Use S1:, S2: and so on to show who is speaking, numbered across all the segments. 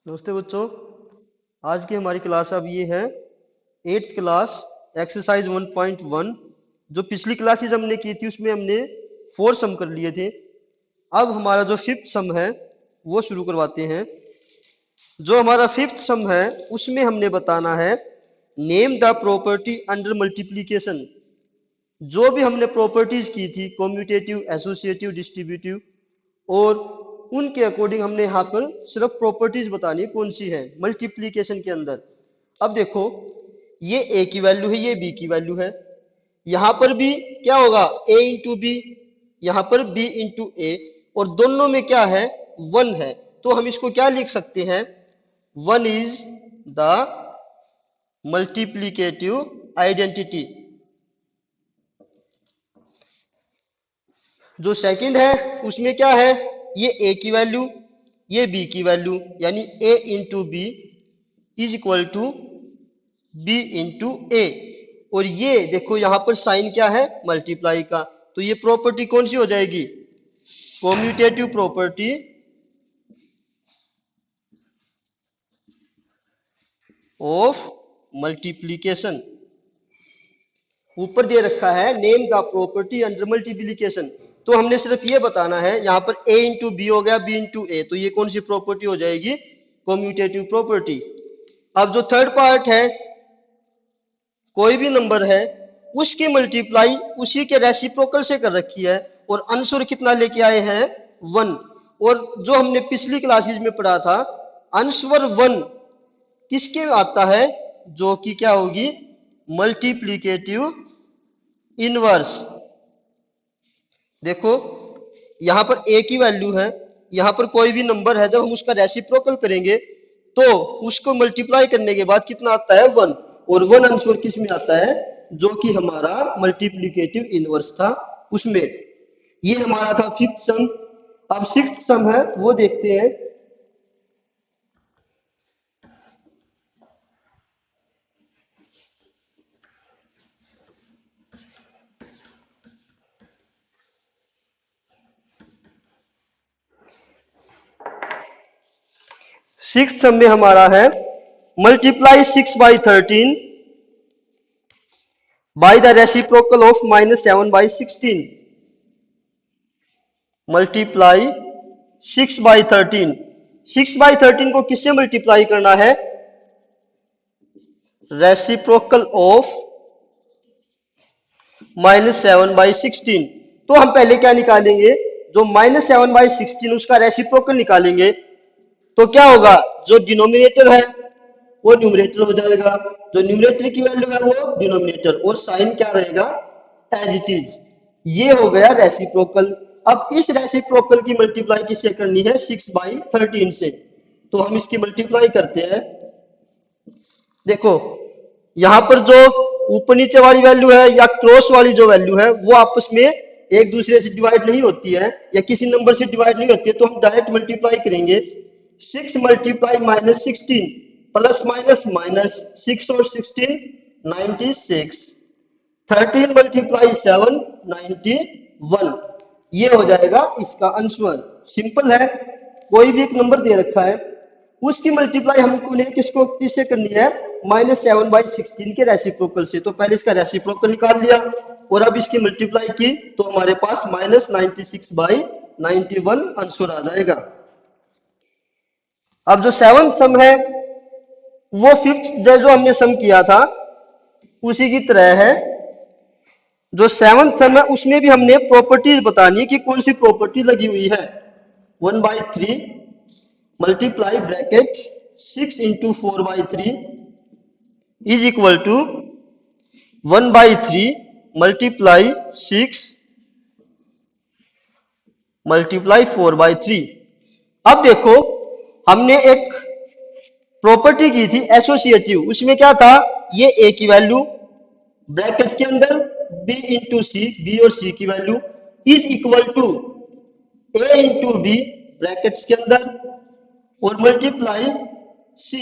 S1: नमस्ते बच्चों। आज की हमारी क्लास अब ये है 8th क्लास एक्सरसाइज 1.1। जो पिछली क्लासेज हमने की थी उसमें हमने 4 सम कर लिए थे। अब हमारा जो 5th सम है वो शुरू करवाते हैं। जो हमारा 5th सम है उसमें हमने बताना है name the property under multiplication. जो भी हमने प्रॉपर्टीज की थी कॉम्यूटेटिव, एसोसिएटिव, डिस्ट्रीब्यूटिव, और उनके अकॉर्डिंग हमने यहाँ पर सिर्फ प्रॉपर्टीज बतानी है कौन सी है मल्टीप्लीकेशन के अंदर। अब देखो, ये ए की वैल्यू है, ये बी की वैल्यू है। यहां पर भी क्या होगा, ए इंटू बी, यहां पर बी इंटू ए, और दोनों में क्या है, वन है। तो हम इसको क्या लिख सकते हैं, one is the multiplicative identity. जो सेकंड है उसमें क्या है, ये ए की वैल्यू, ये बी की वैल्यू, यानी A into B is equal to B into A. और ये देखो यहां पर साइन क्या है, मल्टीप्लाई का। तो ये प्रॉपर्टी कौन सी हो जाएगी, कॉम्यूटेटिव प्रॉपर्टी ऑफ मल्टीप्लीकेशन। ऊपर दे रखा है name the property under multiplication, तो हमने सिर्फ ये बताना है, यहां पर a इंटू बी हो गया, b इंटू ए, तो ये कौन सी प्रॉपर्टी हो जाएगी, कॉम्यूटेटिव प्रॉपर्टी। अब जो थर्ड पार्ट है, कोई भी नंबर है उसकी मल्टीप्लाई उसी के रेसिप्रोकल से कर रखी है, और आंसर कितना लेके आए हैं, वन। और जो हमने पिछली क्लासेज में पढ़ा था, आंसर वन किसके आता है, जो कि क्या होगी, मल्टीप्लीकेटिव इनवर्स। देखो यहां पर a की वैल्यू है, यहां पर कोई भी नंबर है, जब हम उसका रेसिप्रोकल करेंगे तो उसको मल्टीप्लाई करने के बाद कितना आता है, वन। और वन आंसर किस में आता है, जो कि हमारा मल्टीप्लीकेटिव इनवर्स था उसमें। ये हमारा था 5th सम। अब 6th सम है वो देखते हैं। सिक्स सम में हमारा है multiply 6/13 by the reciprocal of -7/16। Multiply 6/13, 6/13 को किससे मल्टीप्लाई करना है, रेसिप्रोकल ऑफ -7/16। तो हम पहले क्या निकालेंगे, जो -7/16 उसका रेसिप्रोकल निकालेंगे। तो क्या होगा, जो डिनोमिनेटर है वो न्यूमरेटर हो जाएगा, जो न्यूमरेटर की वैल्यू है वो डिनोमिनेटर, और साइन क्या रहेगा, एज इट इज। ये हो गया रेसिप्रोकल। अब इस रेसिप्रोकल की मल्टीप्लाई किससे करनी है, 6/13 से। तो हम इसकी मल्टीप्लाई करते हैं। देखो यहां पर जो ऊपर नीचे वाली वैल्यू है या क्रॉस वाली जो वैल्यू है वो आपस में एक दूसरे से डिवाइड नहीं होती है, या किसी नंबर से डिवाइड नहीं होती है, तो हम डायरेक्ट मल्टीप्लाई करेंगे। 6 मल्टीप्लाई -16 प्लस माइनस माइनस, 6 और 16 96, 13 मल्टीप्लाई 7 91। ये हो जाएगा इसका आंसर। सिंपल है, कोई भी एक नंबर दे रखा है उसकी मल्टीप्लाई हमको ने किसको किससे करनी है, -7/16 के रेसिप्रोकल से। तो पहले इसका रेसिप्रोकल निकाल लिया, और अब इसकी मल्टीप्लाई की तो हमारे पास -96/91 आंसर आ जाएगा। अब जो 7th सम है वो 5th जो हमने सम किया था उसी की तरह है। जो 7th सम है उसमें भी हमने प्रॉपर्टीज बतानी है कि कौन सी प्रॉपर्टी लगी हुई है। 1/3 multiply bracket 6 into 4/3 is equal to 1/3 multiply 6 multiply 4/3। अब देखो हमने एक प्रॉपर्टी की थी एसोसिएटिव, उसमें क्या था, ये ए की वैल्यू ब्रैकेट के अंदर बी इंटू सी, बी और सी की value is equal to A into B brackets के अंदर, और मल्टीप्लाई सी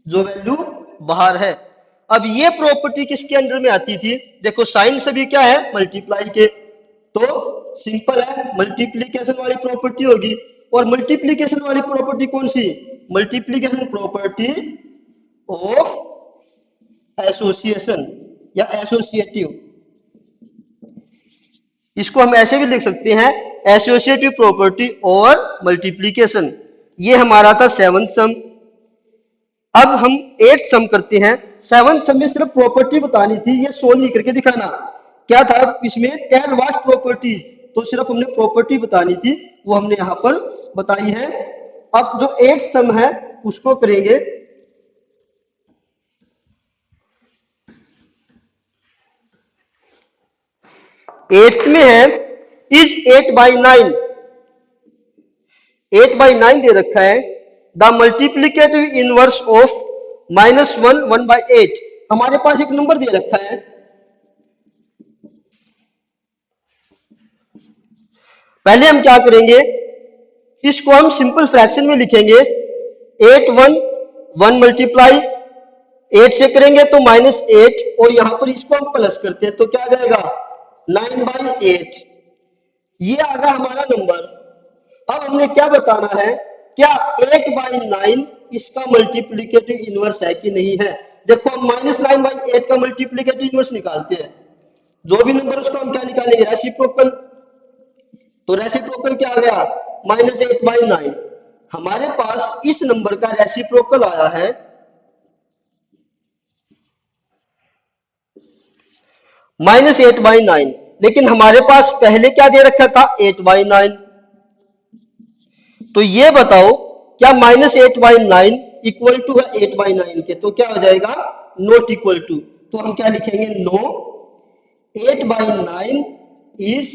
S1: जो वैल्यू बाहर है। अब ये प्रॉपर्टी किसके अंडर में आती थी, देखो साइन सभी क्या है, मल्टीप्लाई के, तो सिंपल है, मल्टीप्लीकेशन वाली प्रॉपर्टी होगी। और मल्टीप्लीकेशन वाली प्रॉपर्टी कौन सी, मल्टीप्लीकेशन प्रॉपर्टी ऑफ एसोसिएशन या एसोसिएटिव। इसको हम ऐसे भी लिख सकते हैं, एसोसिएटिव प्रॉपर्टी और मल्टीप्लीकेशन। ये हमारा था 7th सम। अब हम 8th सम करते हैं। 7th सम में सिर्फ प्रॉपर्टी बतानी थी, ये सोल्व नहीं करके दिखाना। क्या था इसमें? टेल व्हाट प्रॉपर्टीज, तो सिर्फ हमने प्रॉपर्टी बतानी थी, वो हमने यहां पर बताई है। अब जो 8th सम है उसको करेंगे। 8th में है इज 8/9, 8/9 दे रखा है। The multiplicative inverse of -1 1/8। हमारे पास एक नंबर दे रखा है, पहले हम क्या करेंगे, इसको हम सिंपल फ्रैक्शन में लिखेंगे। 8 1 मल्टीप्लाई 8 से करेंगे तो -8, और यहां पर इसको हम प्लस करते हैं तो क्या आ जाएगा 9/8। ये आ गया हमारा नंबर। अब हमने क्या बताना है, क्या 8/9 इसका मल्टीप्लीकेटिव इनवर्स है कि नहीं है। देखो हम -9/8 का मल्टीप्लीकेटिव इनवर्स निकालते हैं, जो भी नंबर उसको हम क्या निकालेंगे, रेसिप्रोकल। तो रेसिप्रोकल क्या आ गया, -8/9। हमारे पास इस नंबर का रेसिप्रोकल आया है -8/9, लेकिन हमारे पास पहले क्या दे रखा था 8/9। तो ये बताओ क्या -8/9 इक्वल टू है 8/9 के, तो क्या हो जाएगा नॉट इक्वल टू। तो हम क्या लिखेंगे, no 8/9 is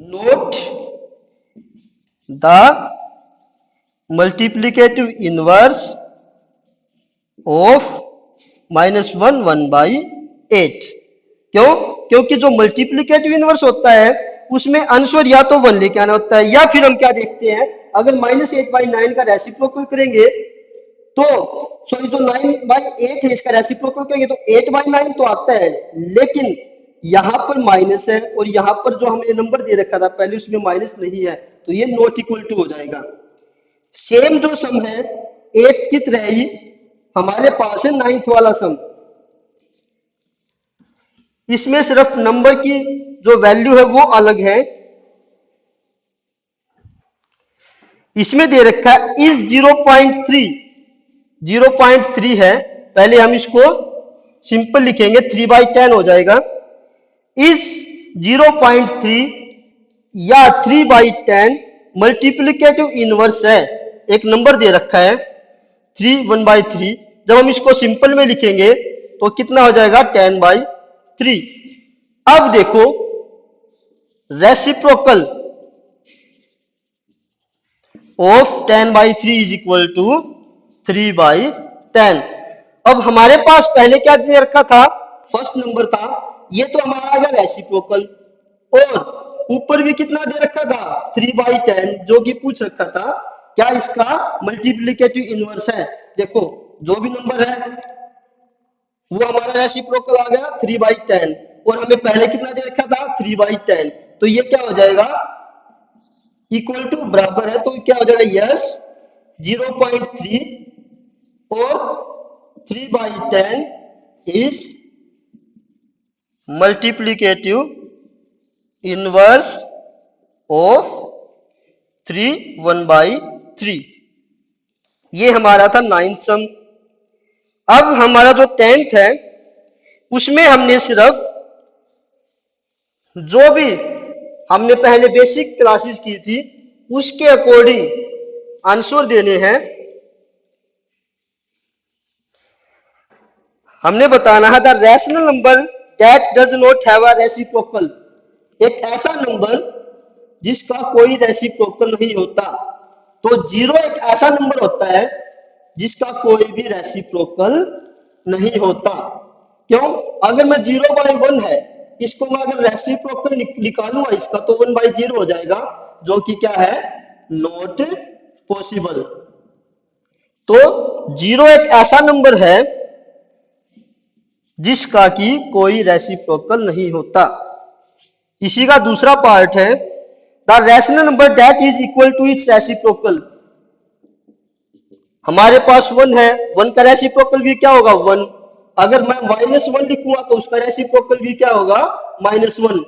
S1: not the multiplicative inverse of -1 1/8। क्यों? क्योंकि जो मल्टीप्लीकेटिव इनवर्स होता है उसमें आंसर या तो 1 लेके आना होता है, या फिर हम क्या देखते हैं, अगर -8/9 का रेसिप्रोकल करेंगे तो सॉरी जो 9/8 है इसका रेसिप्रोकल करेंगे तो 8/9 तो आता है, लेकिन यहां पर माइनस है और यहां पर जो हमें नंबर दे रखा था पहले उसमें माइनस नहीं है, तो ये नॉट इक्वल टू हो जाएगा। सेम जो सम है 8th की तरह ही हमारे पास है 9th वाला सम। इसमें सिर्फ नंबर की जो वैल्यू है वो अलग है। इसमें दे रखा है इज 0.3, 0.3 है। पहले हम इसको सिंपल लिखेंगे, 3/10 हो जाएगा। इज 0.3 या 3/10 मल्टीप्लीकेटिव इनवर्स है। एक नंबर दे रखा है 3 1/3। जब हम इसको सिंपल में लिखेंगे तो कितना हो जाएगा 10/3। अब देखो reciprocal of 10/3 is equal to 3/10। अब हमारे पास पहले क्या दे रखा था, फर्स्ट नंबर था, ये तो हमारा आ गया रेसिप्रोकल, और ऊपर भी कितना दे रखा था 3/10, जो कि पूछ रखा था क्या इसका मल्टीप्लीकेटिव इनवर्स है। देखो जो भी नंबर है वो हमारा रेसिप्रोकल आ गया 3/10, और हमें पहले कितना दे रखा था 3/10, तो ये क्या हो जाएगा इक्वल टू बराबर है, तो क्या हो जाएगा यस 0.3 और 3/10 इज मल्टीप्लीकेटिव इनवर्स ऑफ 3 1/3। ये हमारा था 9th सम। अब हमारा जो 10th है उसमें हमने सिर्फ जो भी हमने पहले बेसिक क्लासेस की थी उसके अकॉर्डिंग आंसर देने हैं। हमने बताना है the rational number that does not have a reciprocal, एक ऐसा नंबर जिसका कोई रेसिप्रोकल नहीं होता। तो 0 एक ऐसा नंबर होता है जिसका कोई भी रेसिप्रोकल नहीं होता। क्यों? अगर मैं 0/1 है, इसको मैं अगर रेसिप्रोकल निकालूंगा इसका तो 1/0 हो जाएगा, जो कि क्या है नॉट पॉसिबल। तो 0 एक ऐसा नंबर है जिसका कि कोई रेसिप्रोकल नहीं होता। इसी का दूसरा पार्ट है the rational number that is equal to its reciprocal. हमारे पास 1 है, 1 का रेसिप्रोकल भी क्या होगा 1। अगर मैं -1 लिखूंगा तो उसका रेसिप्रोकल भी क्या होगा -1।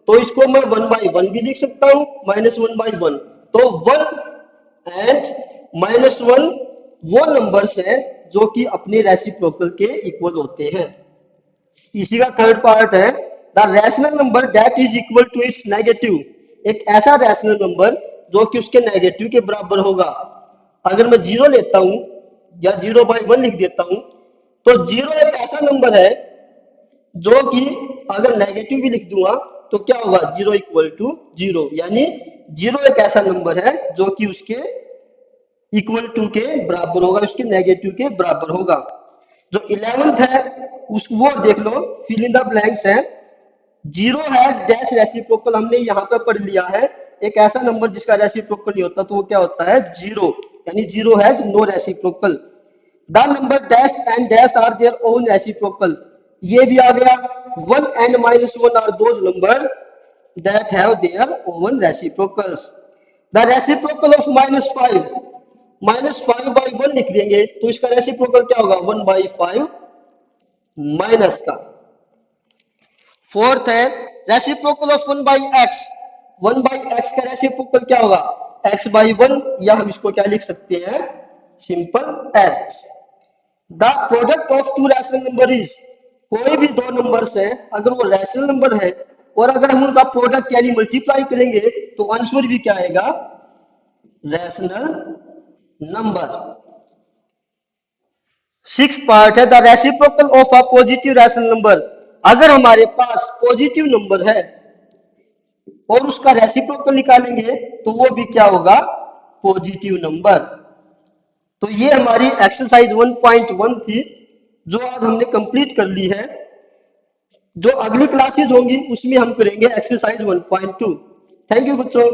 S1: तो इसको मैं 1/1 भी लिख सकता हूं, -1/1। तो 1 एंड -1 वो नंबर्स हैं जो कि अपने रेसिप्रोकल के इक्वल होते हैं। इसी का थर्ड पार्ट है the rational number that is equal to its negative. एक ऐसा रैशनल नंबर जो कि उसके नेगेटिव के बराबर होगा। अगर मैं 0 लेता हूं या 0/1 लिख देता हूं, तो 0 एक ऐसा नंबर है जो कि अगर नेगेटिव भी लिख दूंगा तो क्या होगा 0 इक्वल टू 0, यानी 0 एक ऐसा नंबर है जो कि उसके इक्वल टू के बराबर होगा, उसके नेगेटिव के बराबर होगा। जो 11th है उस वो देख लो, फिल इन द ब्लैंक्स है। 0 हैज डैश रेसिप्रोकल, हमने यहाँ पे पढ़ लिया है एक ऐसा नंबर जिसका रेसिप्रोकल नहीं होता, तो वो क्या होता है 0, यानी 0 has no reciprocal. The number dash and dash are their own reciprocal, ये भी आ गया। 1 and -1 are those numbers that have their own reciprocals. The reciprocal of -5, -5/1 लिख देंगे तो इसका रेसिप्रोकल क्या होगा 1/5 माइनस का। फोर्थ है रेसिप्रोकल ऑफ 1/x, 1/x का रेसिप्रोकल क्या होगा x/1, या हम इसको क्या लिख सकते हैं simple x। The product of to rational number is, कोई भी दो नंबर्स हैं अगर वो रैशनल नंबर है और अगर हम उनका प्रोडक्ट यानी मल्टीप्लाई करेंगे तो आंसर भी क्या आएगा रैशनल नंबर। सिक्स पार्ट है the reciprocal of a positive rational number. अगर हमारे पास पॉजिटिव नंबर है और उसका रेसिप्रोकल निकालेंगे तो वो भी क्या होगा पॉजिटिव नंबर। तो ये हमारी एक्सरसाइज 1.1 थी जो आज हमने कंप्लीट कर ली है। जो अगली क्लासेज होंगी उसमें हम करेंगे एक्सरसाइज 1.2। थैंक यू बच्चों।